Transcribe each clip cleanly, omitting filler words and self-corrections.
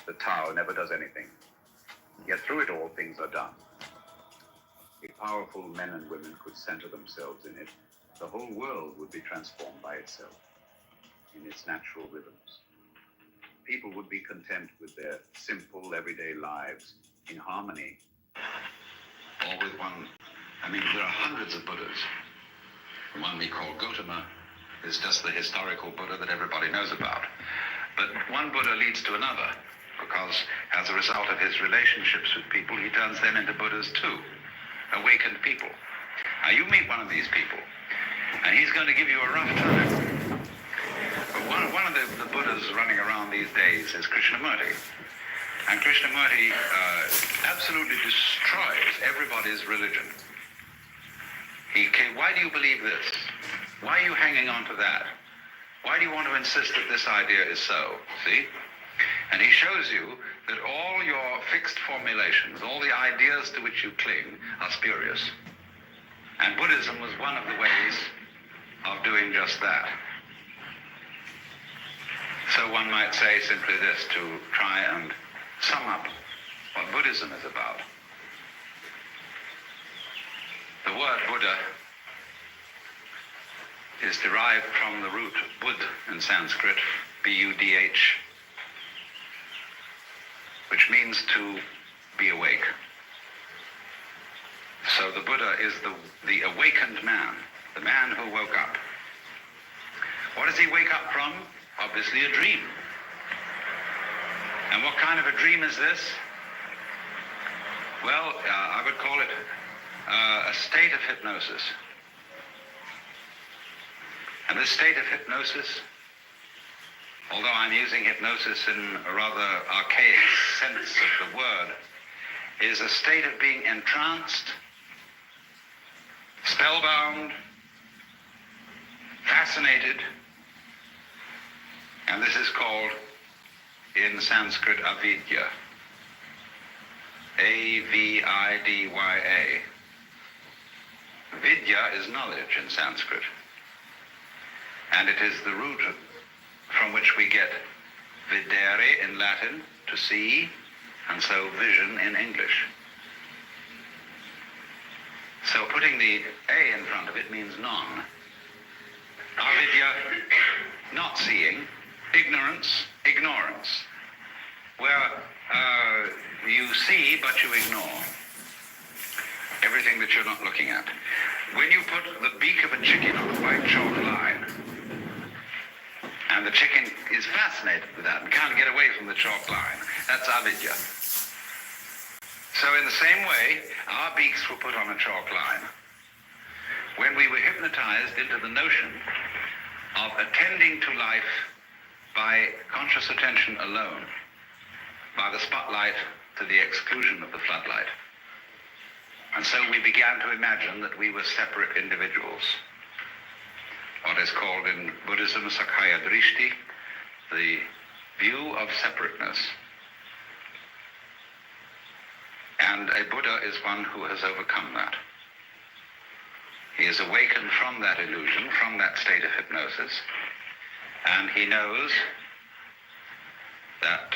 The Tao never does anything. Yet through it all, things are done. If powerful men and women could center themselves in it, the whole world would be transformed by itself, in its natural rhythms. People would be content with their simple, everyday lives, in harmony. Or with one, there are hundreds of Buddhas. The one we call Gautama is just the historical Buddha that everybody knows about. But one Buddha leads to another, because as a result of his relationships with people, he turns them into Buddhas too, awakened people. Now you meet one of these people, and he's going to give you a rough time. But one of the Buddhas running around these days is Krishnamurti. And Krishnamurti absolutely destroys everybody's religion. Why do you believe this? Why are you hanging on to that? Why do you want to insist that this idea is so? See? And he shows you that all your fixed formulations, all the ideas to which you cling, are spurious. And Buddhism was one of the ways of doing just that. So one might say simply this to try and sum up what Buddhism is about. The word Buddha is derived from the root Bud in Sanskrit, B-U-D-H, which means to be awake. So the Buddha is the awakened man, the man who woke up. What does he wake up from? Obviously a dream. And what kind of a dream is this? Well, I would call it a state of hypnosis. And this state of hypnosis, although I'm using hypnosis in a rather archaic sense of the word, is a state of being entranced, spellbound, fascinated, and this is called, in Sanskrit, avidya. A-V-I-D-Y-A. Vidya is knowledge in Sanskrit. And it is the root from which we get videre in Latin, to see, and so vision in English. So putting the A in front of it means non. Avidya, not seeing. Ignorance, ignorance. Where you see, but you ignore everything that you're not looking at. When you put the beak of a chicken on a white chalk line, and the chicken is fascinated with that and can't get away from the chalk line, that's avidya. So in the same way, our beaks were put on a chalk line when we were hypnotized into the notion of attending to life by conscious attention alone, by the spotlight to the exclusion of the floodlight. And so we began to imagine that we were separate individuals. What is called in Buddhism Sakhya Drishti, the view of separateness. And a Buddha is one who has overcome that. He is awakened from that illusion, from that state of hypnosis, and he knows that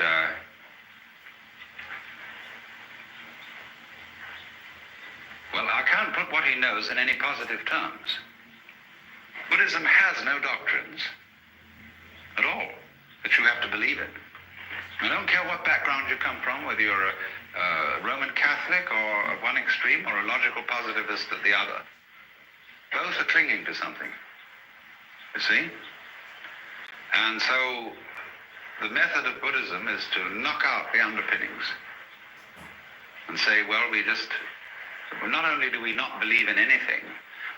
well, I can't put what he knows in any positive terms. Buddhism has no doctrines at all that you have to believe in. I don't care what background you come from, whether you're a Roman Catholic or one extreme or a logical positivist at the other. Both are clinging to something, you see? And so the method of Buddhism is to knock out the underpinnings and say, well, not only do we not believe in anything,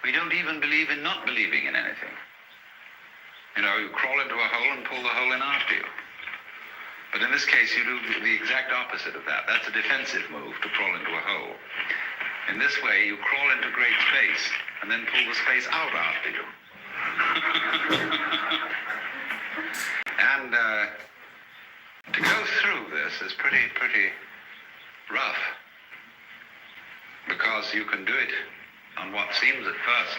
we don't even believe in not believing in anything. You know, you crawl into a hole and pull the hole in after you. But in this case, you do the exact opposite of that. That's a defensive move, to crawl into a hole. In this way, you crawl into great space and then pull the space out after you. And to go through this is pretty rough, because you can do it on what seems at first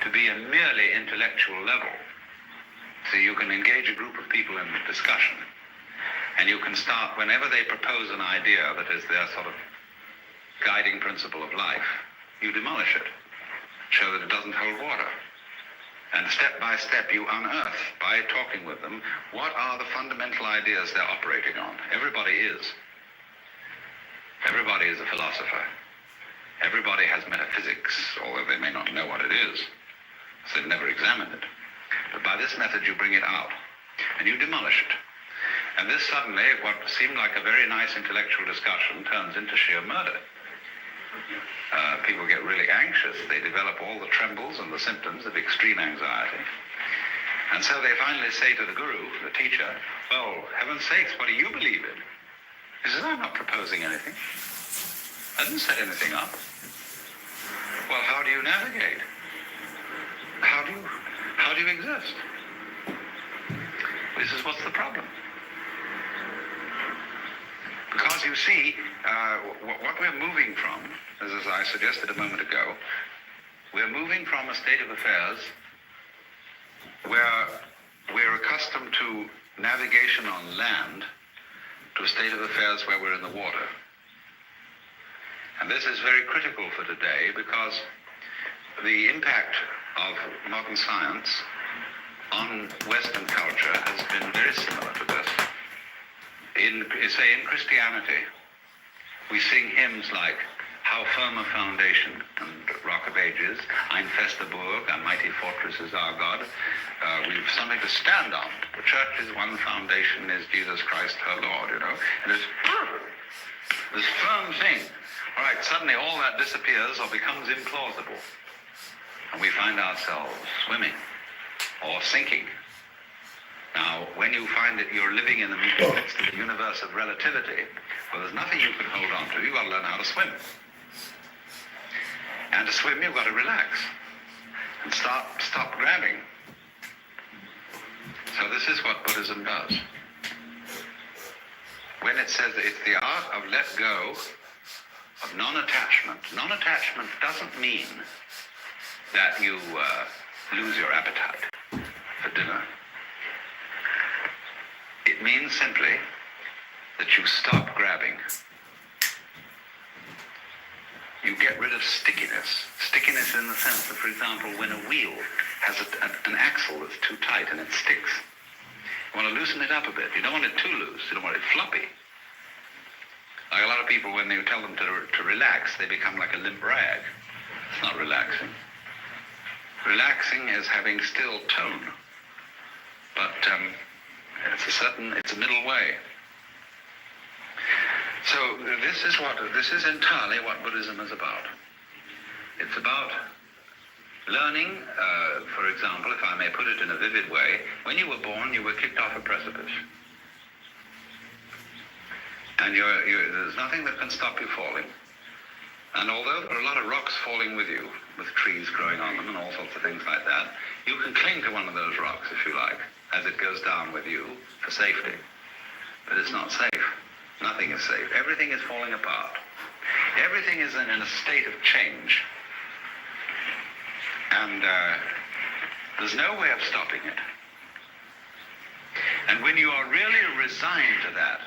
to be a merely intellectual level. So you can engage a group of people in discussion, And you can start, whenever they propose an idea that is their sort of guiding principle of life, you demolish it, show that it doesn't hold water. And step by step you unearth, by talking with them, what are the fundamental ideas they're operating on. Everybody is. Everybody is a philosopher. Everybody has metaphysics, although they may not know what it is, so they've never examined it. But by this method you bring it out, and you demolish it. And this suddenly, what seemed like a very nice intellectual discussion, turns into sheer murder. People get really anxious. They develop all the trembles and the symptoms of extreme anxiety. And so they finally say to the guru, the teacher, well, heaven's sakes, what do you believe in? He says, I'm not proposing anything. I didn't set anything up. Well, how do you navigate? How do you exist? He says, what's the problem? Because you see, what we're moving from, as I suggested a moment ago, we're moving from a state of affairs where we're accustomed to navigation on land to a state of affairs where we're in the water. And this is very critical for today because the impact of modern science on Western culture has been very similar to this. In Christianity, we sing hymns like How Firm a Foundation and Rock of Ages, Ein fester Burg, a mighty fortress is our God. We've something to stand on. The church's one foundation is Jesus Christ, her Lord, you know. And it's this firm thing. All right, suddenly all that disappears or becomes implausible. And we find ourselves swimming or sinking. Now, when you find that you're living in the midst of the universe of relativity, well, there's nothing you can hold on to. You've got to learn how to swim. And to swim, you've got to relax and stop grabbing. So this is what Buddhism does. When it says that it's the art of let go, of non-attachment. Non-attachment doesn't mean that you lose your appetite for dinner. It means simply that you stop grabbing. You get rid of stickiness. Stickiness in the sense that, for example, when a wheel has an axle that's too tight and it sticks, you want to loosen it up a bit. You don't want it too loose. You don't want it floppy. Like a lot of people, when you tell them to relax, they become like a limp rag. It's not relaxing. Relaxing is having still tone. But it's a middle way. So this is entirely what Buddhism is about. It's about learning, for example, if I may put it in a vivid way, when you were born, you were kicked off a precipice. And there's nothing that can stop you falling. And although there are a lot of rocks falling with you, with trees growing on them and all sorts of things like that, you can cling to one of those rocks, if you like, as it goes down with you for safety. But it's not safe. Nothing is safe. Everything is falling apart. Everything is in a state of change. And there's no way of stopping it. And when you are really resigned to that,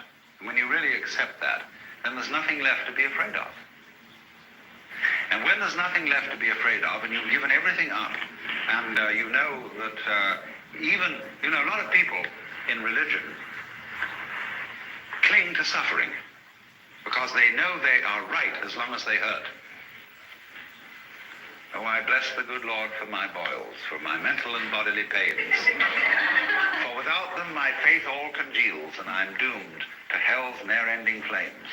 when you really accept that, then there's nothing left to be afraid of. And when there's nothing left to be afraid of, and you've given everything up, and you know that a lot of people in religion cling to suffering because they know they are right as long as they hurt. Oh, I bless the good Lord for my boils, for my mental and bodily pains. For without them my faith all congeals, and I'm doomed to hell's ne'er-ending flames.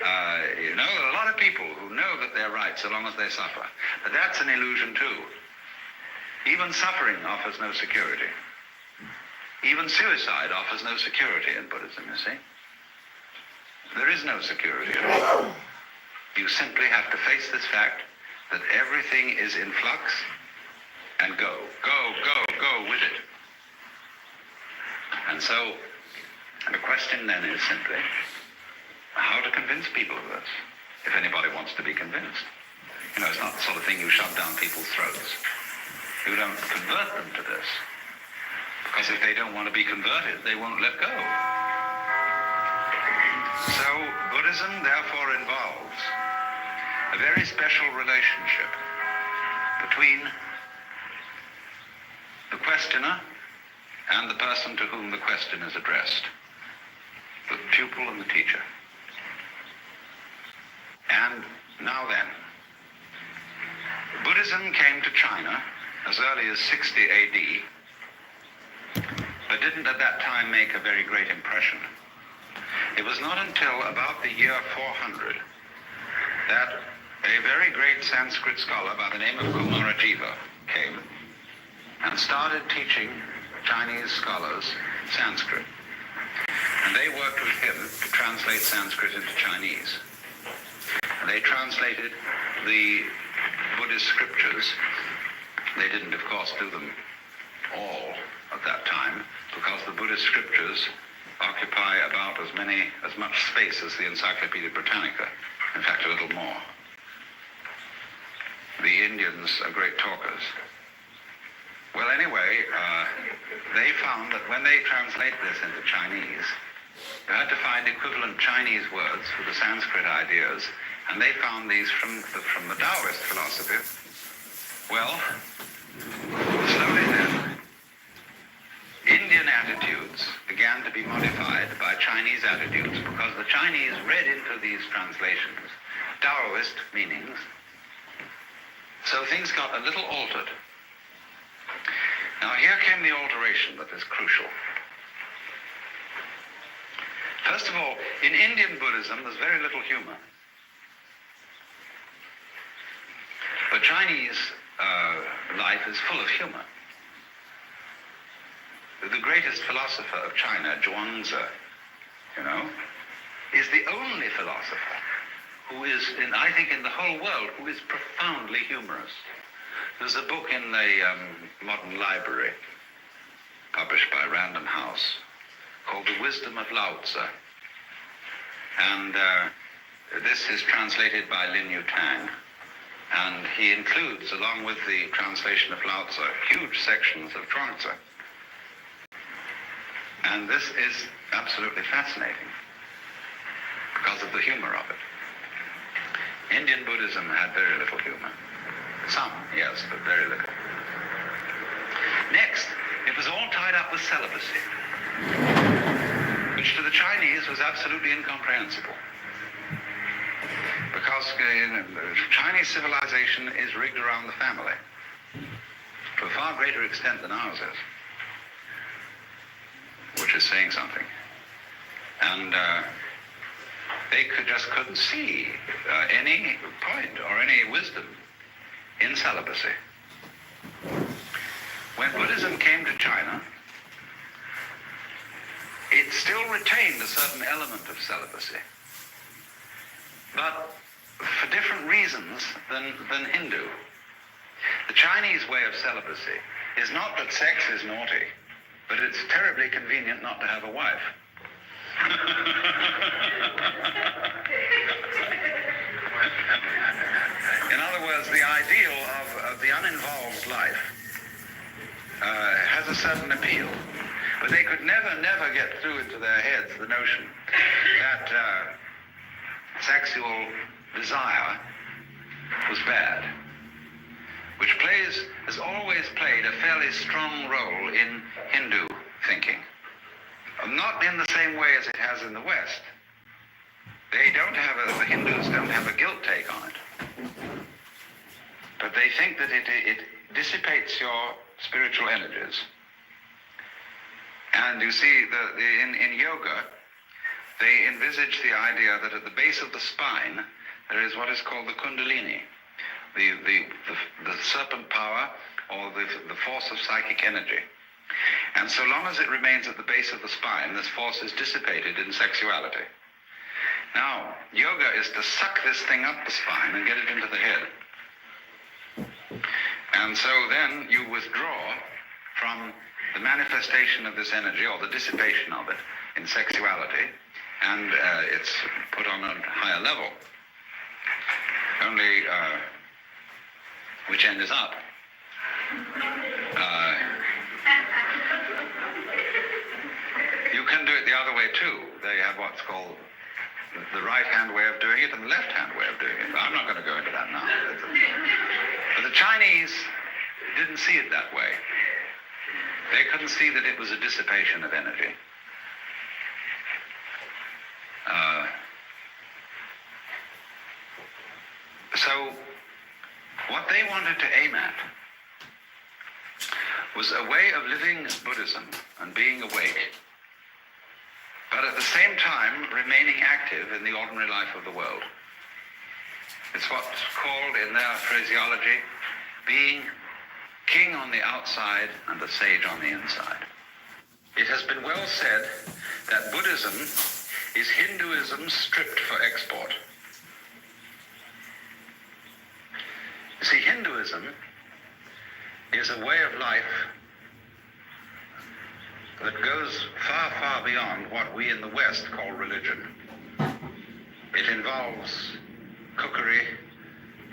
There are a lot of people who know that they're right so long as they suffer. But that's an illusion too. Even suffering offers no security. Even suicide offers no security in Buddhism, you see. There is no security at all. You simply have to face this fact that everything is in flux and go with it. And so the question then is simply how to convince people of this, if anybody wants to be convinced. It's not the sort of thing you shove down people's throats. You don't convert them to this. Because if they don't want to be converted, they won't let go. So Buddhism therefore involves a very special relationship between the questioner and the person to whom the question is addressed, the pupil and the teacher. And now then, Buddhism came to China as early as 60 AD, but didn't at that time make a very great impression. It was not until about the year 400 that a very great Sanskrit scholar by the name of Kumarajiva came and started teaching Chinese scholars Sanskrit. And they worked with him to translate Sanskrit into Chinese. And they translated the Buddhist scriptures. They didn't, of course, do them all at that time, because the Buddhist scriptures occupy about as much space as the Encyclopedia Britannica. In fact, a little more. The Indians are great talkers. Well, anyway, they found that when they translate this into Chinese, you had to find equivalent Chinese words for the Sanskrit ideas, and they found these from the Taoist philosophy. Well, slowly then, Indian attitudes began to be modified by Chinese attitudes, because the Chinese read into these translations Taoist meanings. So things got a little altered. Now here came the alteration that is crucial. First of all, in Indian Buddhism, there's very little humor. But Chinese life is full of humor. The greatest philosopher of China, Zhuangzi, is the only philosopher who is, I think, in the whole world, who is profoundly humorous. There's a book in the modern library, published by Random House, called The Wisdom of Lao Tzu. And this is translated by Lin Yu Tang. And he includes, along with the translation of Lao Tzu, huge sections of Zhuangzi. And this is absolutely fascinating because of the humor of it. Indian Buddhism had very little humor. Some, yes, but very little. Next, it was all tied up with celibacy, which to the Chinese was absolutely incomprehensible. Because Chinese civilization is rigged around the family to a far greater extent than ours is, which is saying something. And they couldn't see any point or any wisdom in celibacy. When Buddhism came to China, it still retained a certain element of celibacy, but for different reasons than Hindu. The Chinese way of celibacy is not that sex is naughty, but it's terribly convenient not to have a wife. In other words, the ideal of the uninvolved life has a certain appeal, but they could never get through into their heads the notion that sexual desire was bad, which has always played a fairly strong role in Hindu thinking. Not in the same way as it has in the West. The Hindus don't have a guilt take on it. But they think that it dissipates your spiritual energies. And you see, in yoga, they envisage the idea that at the base of the spine, there is what is called the kundalini, the serpent power, or the force of psychic energy. And so long as it remains at the base of the spine, this force is dissipated in sexuality. Now, yoga is to suck this thing up the spine and get it into the head. And so then you withdraw from the manifestation of this energy, or the dissipation of it, in sexuality, and it's put on a higher level. Only which end is up. You can do it the other way too. They have what's called the right-hand way of doing it and the left-hand way of doing it. I'm not going to go into that now. But the Chinese didn't see it that way. They couldn't see that it was a dissipation of energy. So what they wanted to aim at was a way of living Buddhism and being awake, but at the same time remaining active in the ordinary life of the world. It's what's called, in their phraseology, being king on the outside and a sage on the inside. It has been well said that Buddhism is Hinduism stripped for export. You see, Hinduism is a way of life that goes far, far beyond what we in the West call religion. It involves cookery,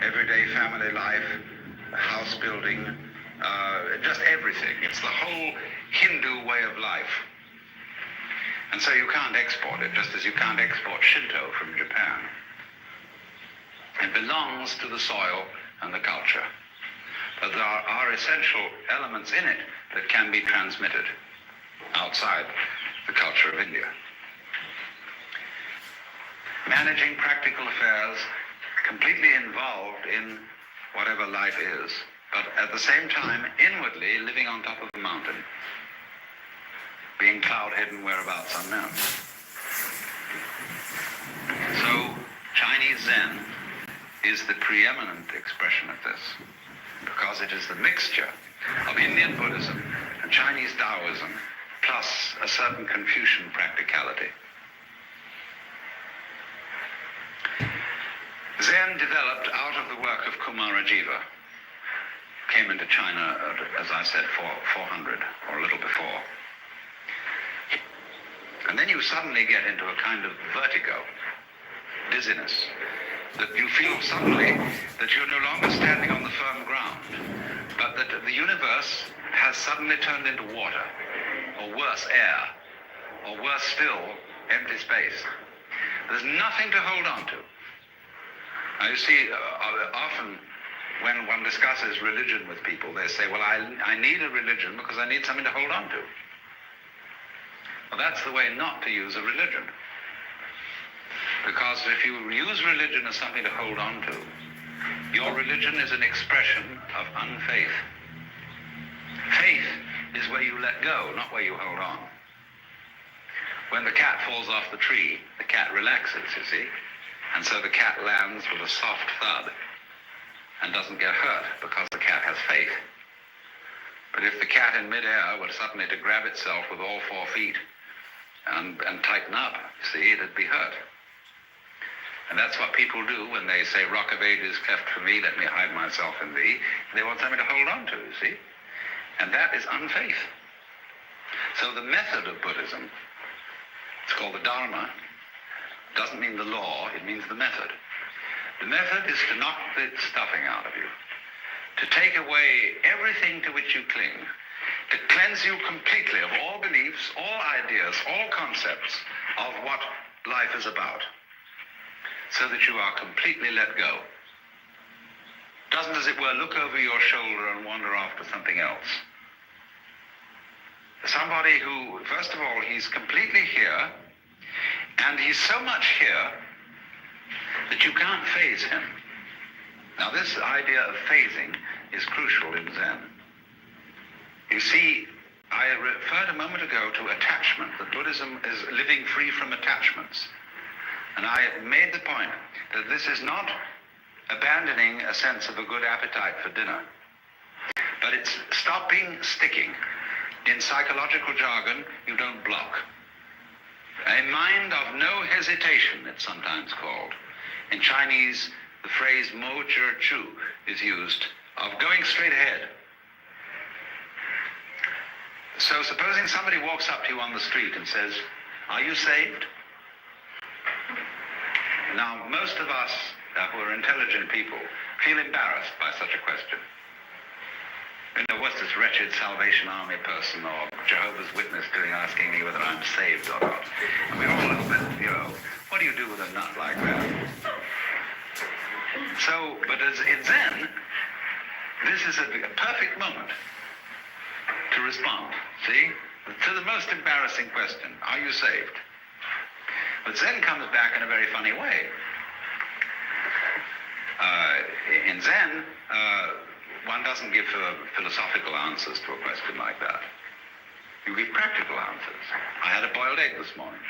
everyday family life, house building, just everything. It's the whole Hindu way of life. And so you can't export it, just as you can't export Shinto from Japan. It belongs to the soil and the culture. But there are essential elements in it that can be transmitted outside the culture of India. Managing practical affairs, completely involved in whatever life is, but at the same time inwardly living on top of the mountain, being cloud-hidden whereabouts unknown. So Chinese Zen is the preeminent expression of this, because it is the mixture of Indian Buddhism and Chinese Taoism plus a certain Confucian practicality. Zen developed out of the work of Kumarajiva, came into China, as I said, 400 or a little before. And then you suddenly get into a kind of vertigo, dizziness, that you feel suddenly that you're no longer standing on the firm ground, but that the universe has suddenly turned into water, or worse, air, or worse still, empty space. There's nothing to hold on to. Now you see, often when one discusses religion with people, they say, well, I need a religion because I need something to hold on to. Well, that's the way not to use a religion. Because if you use religion as something to hold on to, your religion is an expression of unfaith. Faith is where you let go, not where you hold on. When the cat falls off the tree, the cat relaxes, you see. And so the cat lands with a soft thud and doesn't get hurt because the cat has faith. But if the cat in midair were suddenly to grab itself with all 4 feet and tighten up, you see, it'd be hurt. And that's what people do when they say, rock of ages cleft for me, let me hide myself in thee. They want something to hold on to, you see. And that is unfaith. So the method of Buddhism, it's called the Dharma, doesn't mean the law, it means the method. The method is to knock the stuffing out of you, to take away everything to which you cling, to cleanse you completely of all beliefs, all ideas, all concepts of what life is about, so that you are completely let go. Doesn't, as it were, look over your shoulder and wander off to something else. Somebody who, first of all, he's completely here, and he's so much here that you can't phase him. Now, this idea of phasing is crucial in Zen. You see, I referred a moment ago to attachment, that Buddhism is living free from attachments. And I made the point that this is not abandoning a sense of a good appetite for dinner, but it's stopping sticking. In psychological jargon, you don't block. A mind of no hesitation, it's sometimes called. In Chinese, the phrase mo zhi chu is used, of going straight ahead. So supposing somebody walks up to you on the street and says, are you saved? Now, most of us who are intelligent people feel embarrassed by such a question. You know, what's this wretched Salvation Army person or Jehovah's Witness doing asking me whether I'm saved or not? And we're all a little bit, you know, What do you do with a nut like that? So, but as in Zen, this is a perfect moment to respond, see? To the most embarrassing question, are you saved? But Zen comes back in a very funny way. In Zen, one doesn't give philosophical answers to a question like that. You give practical answers. I had a boiled egg this morning.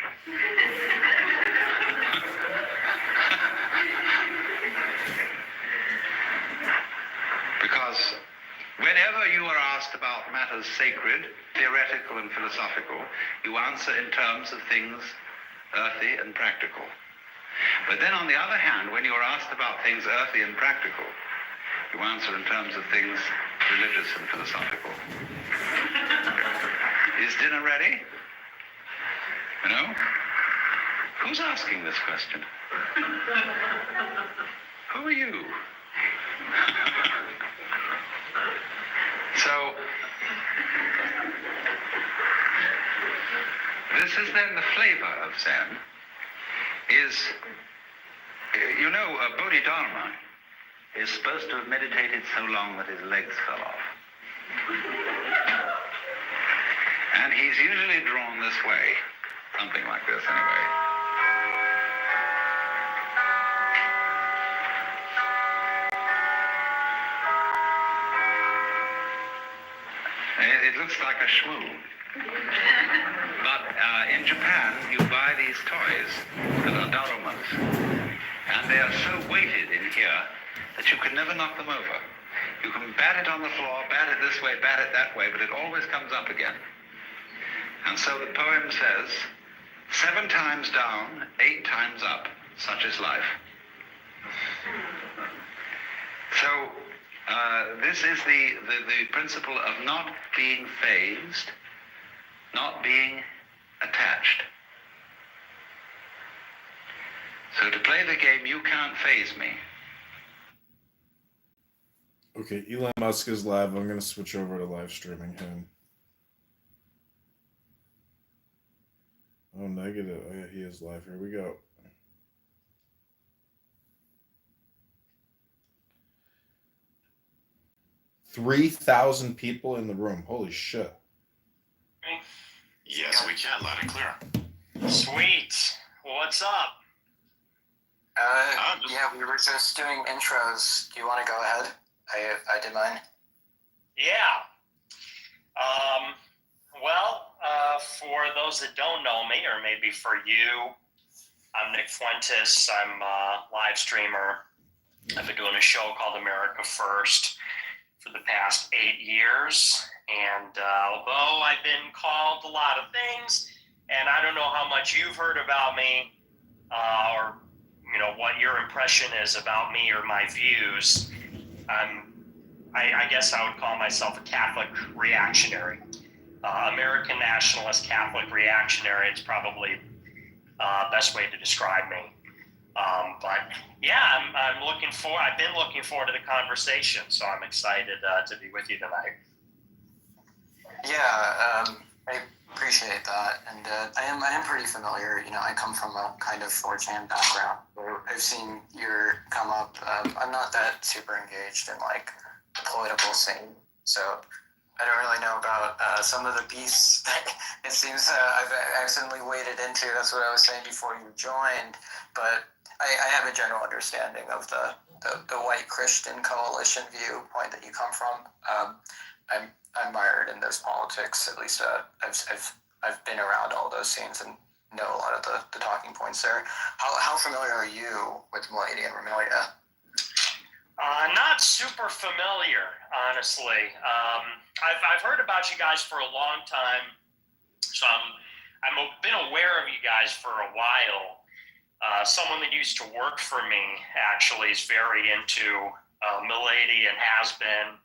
Because whenever you are asked about matters sacred, theoretical and philosophical, you answer in terms of things earthy and practical. But then on the other hand, when you are asked about things earthy and practical, you answer in terms of things religious and philosophical. Is dinner ready? You know? Who's asking this question? Who are you? So, this is then the flavor of Zen, is, you know, Bodhidharma is supposed to have meditated so long that his legs fell off. And he's usually drawn this way, something like this anyway. It looks like a shmoo. But in Japan, you buy these toys that are darumas, and they are so weighted in here that you can never knock them over. You can bat it on the floor, bat it this way, bat it that way, but it always comes up again. And so the poem says, 7 times down, 8 times up, such is life. So this is the principle of not being fazed, not being attached. So to play the game, you can't faze me. Okay, Elon Musk is live. I'm going to switch over to live streaming him. Oh, negative. Oh, yeah, he is live. Here we go. $3,000 people in the room. Holy shit. Yes, we can. Loud and clear. Sweet. What's up? Yeah, we were just doing intros. Do you want to go ahead? I did mine. Yeah. For those that don't know me, or maybe for you, I'm Nick Fuentes. I'm a live streamer. I've been doing a show called America First for the past 8 years. And although I've been called a lot of things, and I don't know how much you've heard about me, or you know what your impression is about me or my views, I guess I would call myself a Catholic reactionary, American nationalist Catholic reactionary. It's probably best way to describe me. But yeah, I've been looking forward to the conversation, so I'm excited to be with you tonight. Yeah, I appreciate that, and I am pretty familiar. You know, I come from a kind of 4chan background where I've seen your come up. I'm not that super engaged in like the political scene, so I don't really know about some of the beasts that it seems I've accidentally waded into. That's what I was saying before you joined, but I have a general understanding of the white Christian coalition viewpoint that you come from. I'm mired in those politics. At least I've been around all those scenes and know a lot of the talking points there. How familiar are you with Milady and Remilia? Not super familiar, honestly. I've heard about you guys for a long time, so I'm been aware of you guys for a while. Someone that used to work for me actually is very into Milady and has been.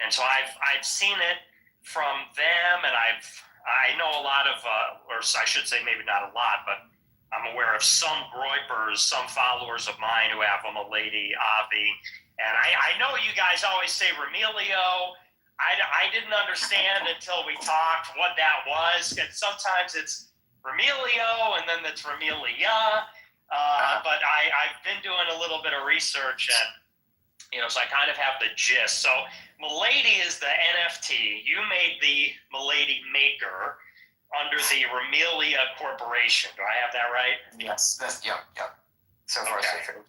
And so I've seen it from them, and I know a lot of, or I should say maybe not a lot, but I'm aware of some groypers, some followers of mine who have a Milady Avi, and I know you guys always say Remilio. I didn't understand until we talked what that was, and sometimes it's Remilio, and then that's Remelia. But I've been doing a little bit of research, and so I kind of have the gist. So Milady is the NFT. You made the Milady Maker under the Remelia Corporation. Do I have that right? Yes. Yep. So far, so true.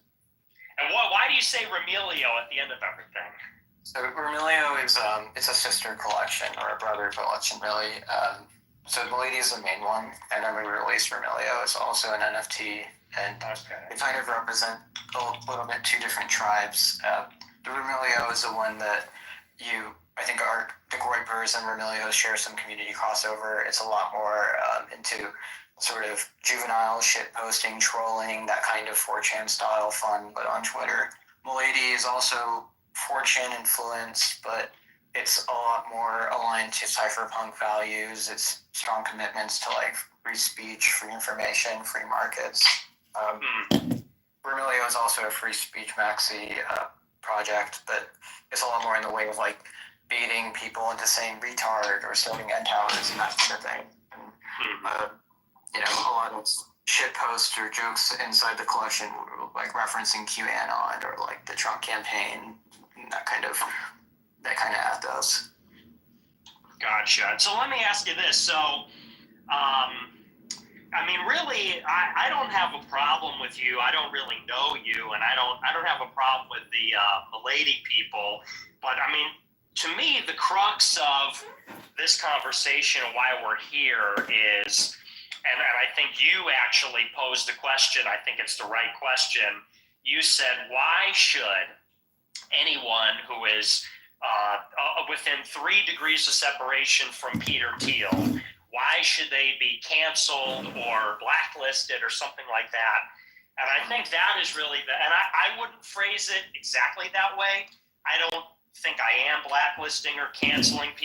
And why do you say Remelio at the end of everything? So Remelio is it's a sister collection or a brother collection, really. So Milady is the main one, and then we released Remelio. It's also an NFT, and they kind of represent a little bit two different tribes. The Remelio is the one that I think the Groypers and Remelio share some community crossover. It's a lot more into sort of juvenile shit posting, trolling, that kind of 4chan style fun, but on Twitter. Milady is also 4chan influenced, but it's a lot more aligned to cypherpunk values. It's strong commitments to like free speech, free information, free markets. Remelio is also a free speech maxi project, but it's a lot more in the way of like baiting people into saying retard or starting end towers and that sort of thing. And, a lot of shit posts or jokes inside the collection, like referencing QAnon or like the Trump campaign, that kind of ethos. Gotcha. So let me ask you this. So, really, I don't have a problem with you. I don't really know you, and I don't have a problem with the Milady people. But to me, the crux of this conversation and why we're here is, and I think you actually posed the question. I think it's the right question. You said, why should anyone who is within 3 degrees of separation from Peter Thiel, why should they be canceled or blacklisted or something like that? And I think that is really and I wouldn't phrase it exactly that way. I don't think I am blacklisting or canceling people.